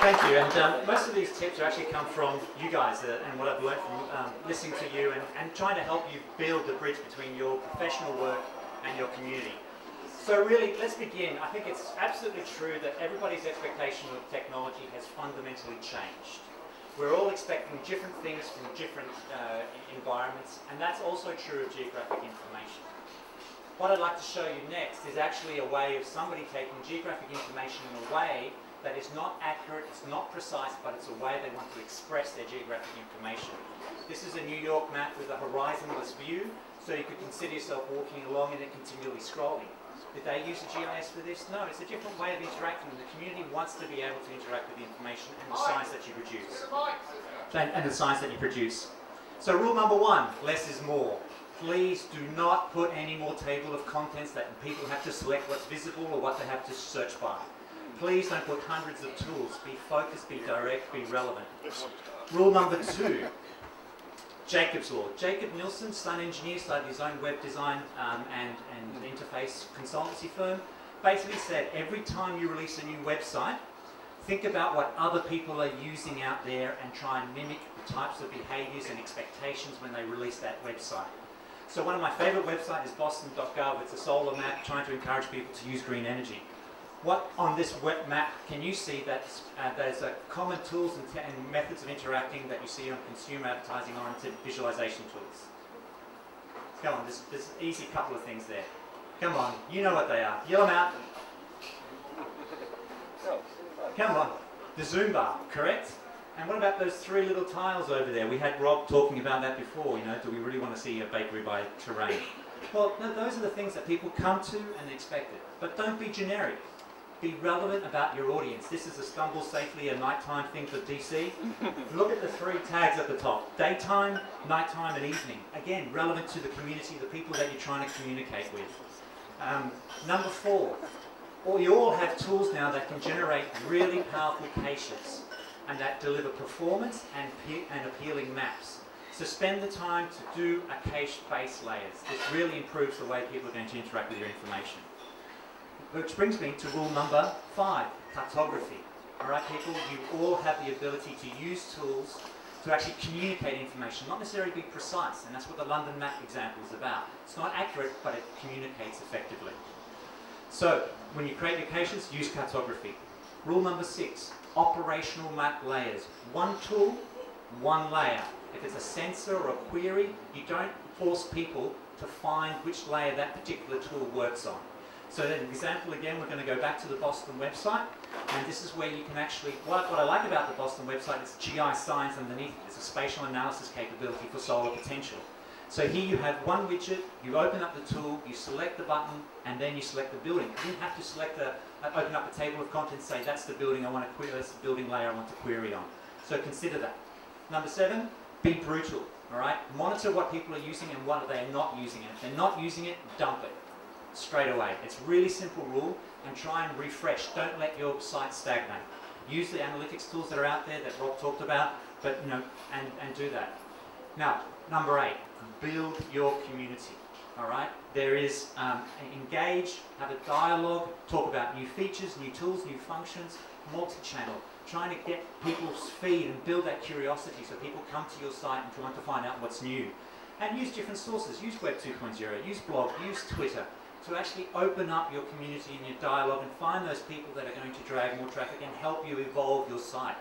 Thank you. And most of these tips actually come from you guys and what I've learned from listening to you and trying to help you build the bridge between your professional work and your community. So really, let's begin. I think it's absolutely true that everybody's expectation of technology has fundamentally changed. We're all expecting different things from different environments, and that's also true of geographic information. What I'd like to show you next is actually a way of somebody taking geographic information in a way that is not accurate, it's not precise, but it's a way they want to express their geographic information. This is a New York map with a horizonless view, so you could consider yourself walking along and then continually scrolling. Did they use a GIS for this? No, it's a different way of interacting. The community wants to be able to interact with the information and the science that you produce. And the science that you produce. So rule number one, less is more. Please do not put any more table of contents that people have to select what's visible or what they have to search by. Please don't put hundreds of tools. Be focused, be direct, be relevant. Rule number two, Jacob's Law. Jacob Nielsen, Sun Engineer, started his own web design and interface consultancy firm, basically said every time you release a new website, think about what other people are using out there and try and mimic the types of behaviors and expectations when they release that website. So one of my favorite websites is boston.gov. It's a solar map trying to encourage people to use green energy. What on this web map can you see that there's a common tools and methods of interacting that you see on consumer advertising oriented visualization tools? Come on, there's an easy couple of things there. Come on, you know what they are. Yell them out. Come on, the zoom bar, correct? And what about those three little tiles over there? We had Rob talking about that before, you know, do we really want to see a bakery by terrain? Well, no, those are the things that people come to and expect it. But don't be generic. Be relevant about your audience. This is a stumble safely a nighttime thing for DC. Look at the three tags at the top. Daytime, nighttime, and evening. Again, relevant to the community, the people that you're trying to communicate with. Number four, you all have tools now that can generate really powerful caches and that deliver performance and appealing maps. So spend the time to do a cache-based layers. This really improves the way people are going to interact with your information. Which brings me to rule number 5, cartography. All right, people, you all have the ability to use tools to actually communicate information, not necessarily be precise, and that's what the London map example is about. It's not accurate, but it communicates effectively. So, when you create your caches, use cartography. Rule number 6, operational map layers. One tool, one layer. If it's a sensor or a query, you don't force people to find which layer that particular tool works on. So an example again, we're going to go back to the Boston website, and this is where you can actually, what I like about the Boston website is GI science underneath. It's a spatial analysis capability for solar potential. So here you have one widget, you open up the tool, you select the button, and then you select the building. You don't have to select open up a table of contents, say that's the building I want to query, that's the building layer I want to query on. So consider that. Number 7, be brutal. All right, monitor what people are using and what they're not using. And if they're not using it, dump it straight away. It's a really simple rule, and try and refresh. Don't let your site stagnate. Use the analytics tools that are out there that Rob talked about, but you know, and do that. Now, number 8, build your community. All right, there is engage, have a dialogue, talk about new features, new tools, new functions, multi-channel. Trying to get people's feed and build that curiosity so people come to your site and want to find out what's new. And use different sources. Use Web 2.0, use blog, use Twitter, to actually open up your community and your dialogue and find those people that are going to drag more traffic and help you evolve your site.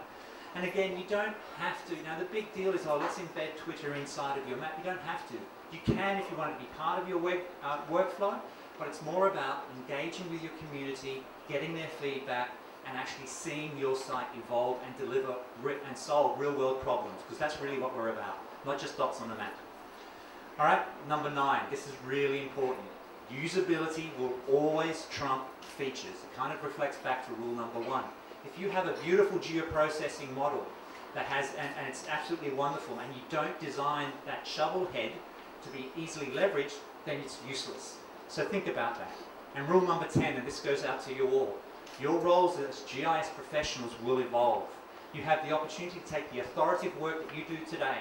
And again, you don't have to. Now the big deal is, oh, let's embed Twitter inside of your map. You don't have to. You can if you want to be part of your workflow, but it's more about engaging with your community, getting their feedback, and actually seeing your site evolve and deliver and solve real-world problems, because that's really what we're about, not just dots on a map. All right, number 9. This is really important. Usability will always trump features. It kind of reflects back to rule number 1. If you have a beautiful geoprocessing model that has, and it's absolutely wonderful, and you don't design that shovel head to be easily leveraged, then it's useless. So think about that. And rule number 10, and this goes out to you all, your roles as GIS professionals will evolve. You have the opportunity to take the authoritative work that you do today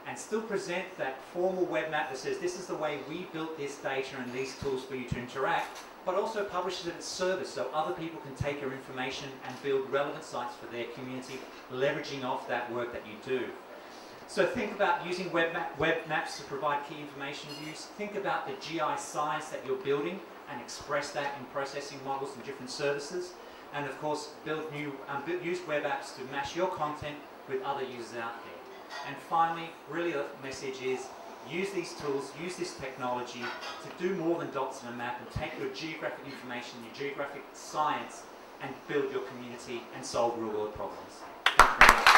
and still present that formal web map that says this is the way we built this data and these tools for you to interact, but also publishes it as service so other people can take your information and build relevant sites for their community, leveraging off that work that you do. So think about using web maps to provide key information views. Think about the GI size that you're building and express that in processing models and different services. And of course, use web apps to match your content with other users out there. And finally, really the message is, use these tools, use this technology to do more than dots in a map and take your geographic information, your geographic science, and build your community and solve real-world problems. Thank you very much.